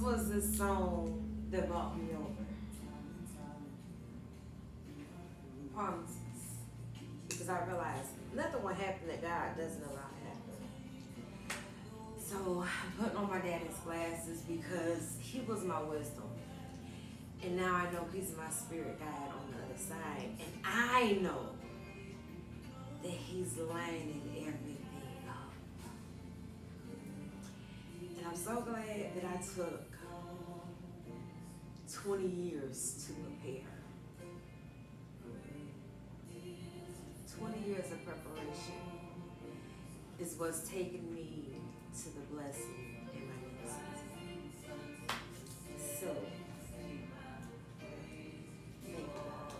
was the song that brought me over. Promises. Because I realized nothing will happen that God doesn't allow to happen. So I'm putting on my daddy's glasses because he was my wisdom. And now I know he's my spirit guide on the other side. And I know that he's lining everything up. And I'm so glad that I took 20 years to prepare. 20 years of preparation is what's taken me to the blessing in my next season. So, thank you, God.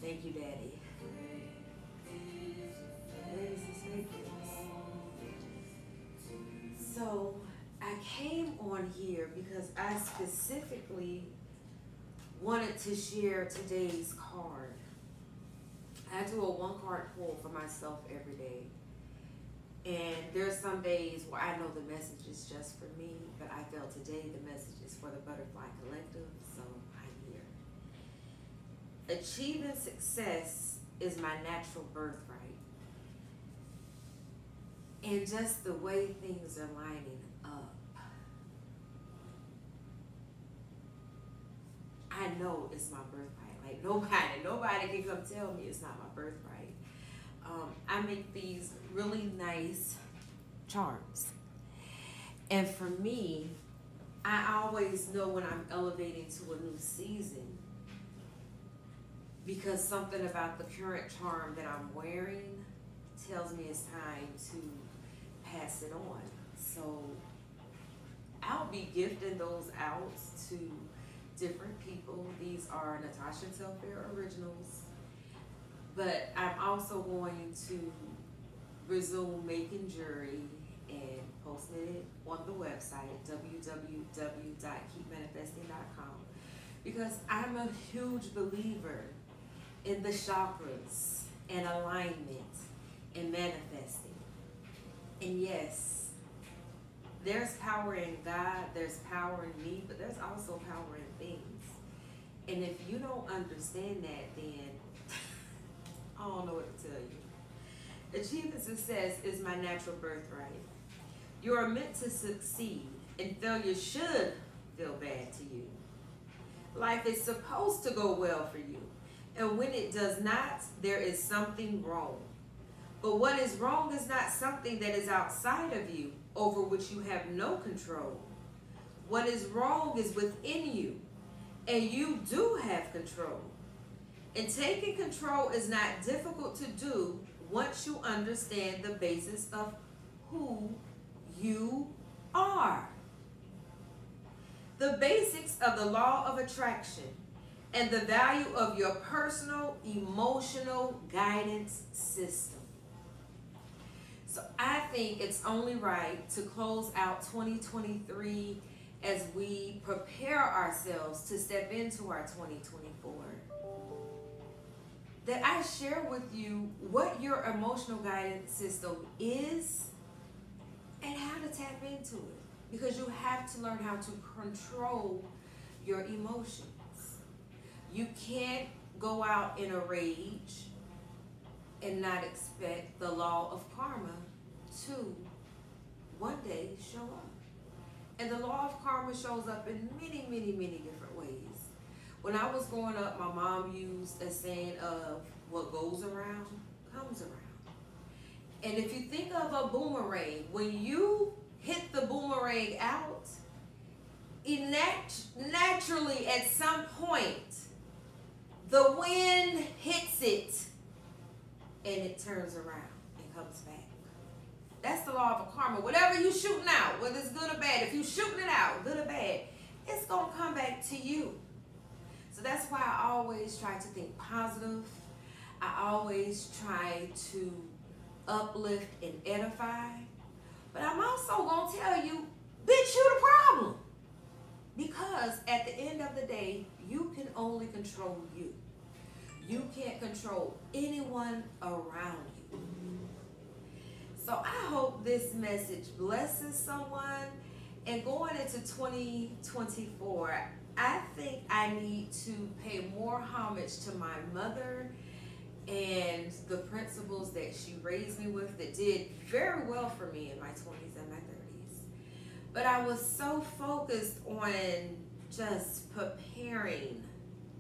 Thank you, Daddy. So, I came on here because I specifically wanted to share today's card. I do a one card pull for myself every day. And there's some days where I know the message is just for me, but I felt today the message is for the Butterfly Collective, so I'm here. Achieving success is my natural birthright. And just the way things are lining up, I know it's my birthright. Like nobody can come tell me it's not my birthright. I make these really nice charms. And for me, I always know when I'm elevating to a new season because something about the current charm that I'm wearing tells me it's time to pass it on. So I'll be gifting those out to different people. These are Natasha Telfair originals. But I'm also going to resume making jewelry and posting it on the website, www.keepmanifesting.com, because I'm a huge believer in the chakras and alignment and manifesting. And yes, there's power in God, there's power in me, but there's also power in things. And if you don't understand that, then I don't know what to tell you. Achieving success is my natural birthright. You are meant to succeed, and failure should feel bad to you. Life is supposed to go well for you, and when it does not, there is something wrong. But what is wrong is not something that is outside of you, over which you have no control. What is wrong is within you, and you do have control. And taking control is not difficult to do once you understand the basis of who you are. The basics of the law of attraction and the value of your personal emotional guidance system. So I think it's only right to close out 2023 as we prepare ourselves to step into our 2024. That I share with you what your emotional guidance system is and how to tap into it. Because you have to learn how to control your emotions. You can't go out in a rage and not expect the law of karma to one day show up. And the law of karma shows up in many, many, many different ways. When I was growing up, my mom used a saying of what goes around comes around. And if you think of a boomerang, when you hit the boomerang out, naturally at some point, the wind hits it and it turns around and comes back. That's the law of karma. Whatever you're shooting out, whether it's good or bad, if you're shooting it out, good or bad, it's going to come back to you. So that's why I always try to think positive. I always try to uplift and edify. But I'm also going to tell you, bitch, you the problem. Because at the end of the day, you can only control you. You can't control anyone around you. So I hope this message blesses someone And going into 2024, I think I need to pay more homage to my mother and the principles that she raised me with that did very well for me in my 20s and my 30s. But I was so focused on just preparing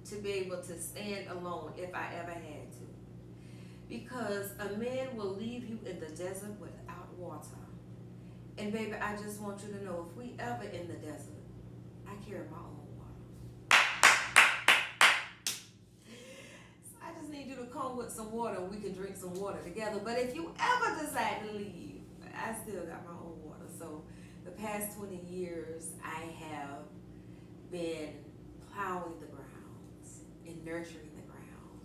to be able to stand alone if I ever had to. Because a man will leave you in the desert without water. And baby, I just want you to know, if we ever in the desert, I carry my own water. So I just need you to come with some water and we can drink some water together. But if you ever decide to leave, I still got my own water. So the past 20 years, I have been plowing the ground and nurturing the ground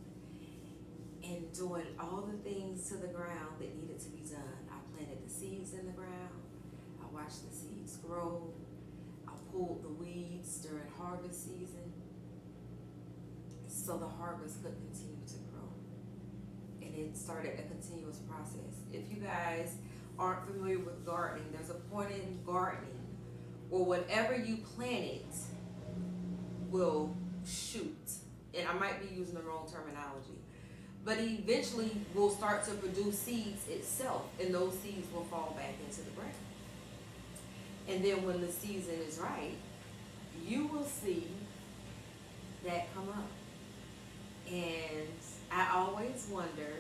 and doing all the things to the ground that needed to be done. I planted the seeds in the ground. I watched the seeds grow. I pulled the weeds during harvest season so the harvest could continue to grow. And it started a continuous process. If you guys aren't familiar with gardening, there's a point in gardening where whatever you planted will shoot. And I might be using the wrong terminology, but eventually will start to produce seeds itself, and those seeds will fall back into the ground. And then when the season is right, you will see that come up. And I always wonder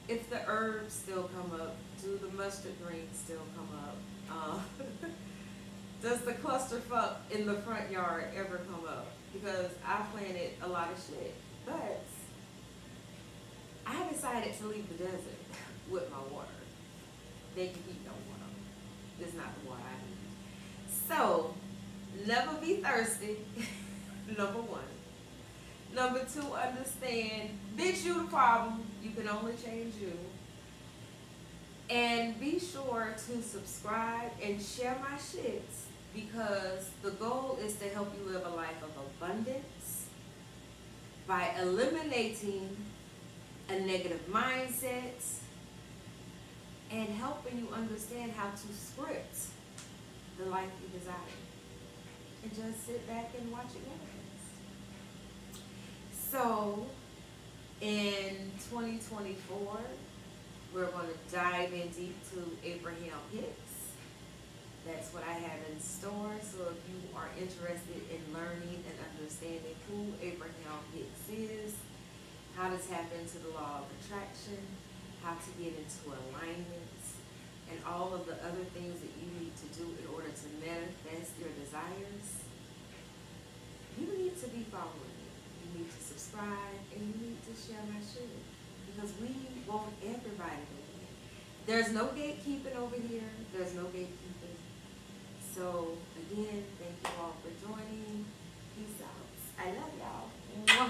if the herbs still come up. Do the mustard greens still come up? Does the clusterfuck in the front yard ever come up? Because I planted a lot of shit, but I decided to leave the desert with my water. They can keep no water. It's not the water I need. So, never be thirsty, number one. Number two, understand, bitch, you the problem. You can only change you. And be sure to subscribe and share my shits, because the goal is to help you live a life of abundance by eliminating a negative mindset and helping you understand how to script the life you desire. And just sit back and watch it manifest. So, in 2024, we're going to dive in deep to Abraham Hicks. That's what I have in store. So if you are interested in learning and understanding who Abraham Hicks is, how to tap into the law of attraction, how to get into alignment, and all of the other things that you need to do in order to manifest your desires, you need to be following me. You need to subscribe, and you need to share my shit, because we want everybody to win. There's no gatekeeping over here. There's no gatekeeping. So again, thank you all for joining. Peace out. I love y'all.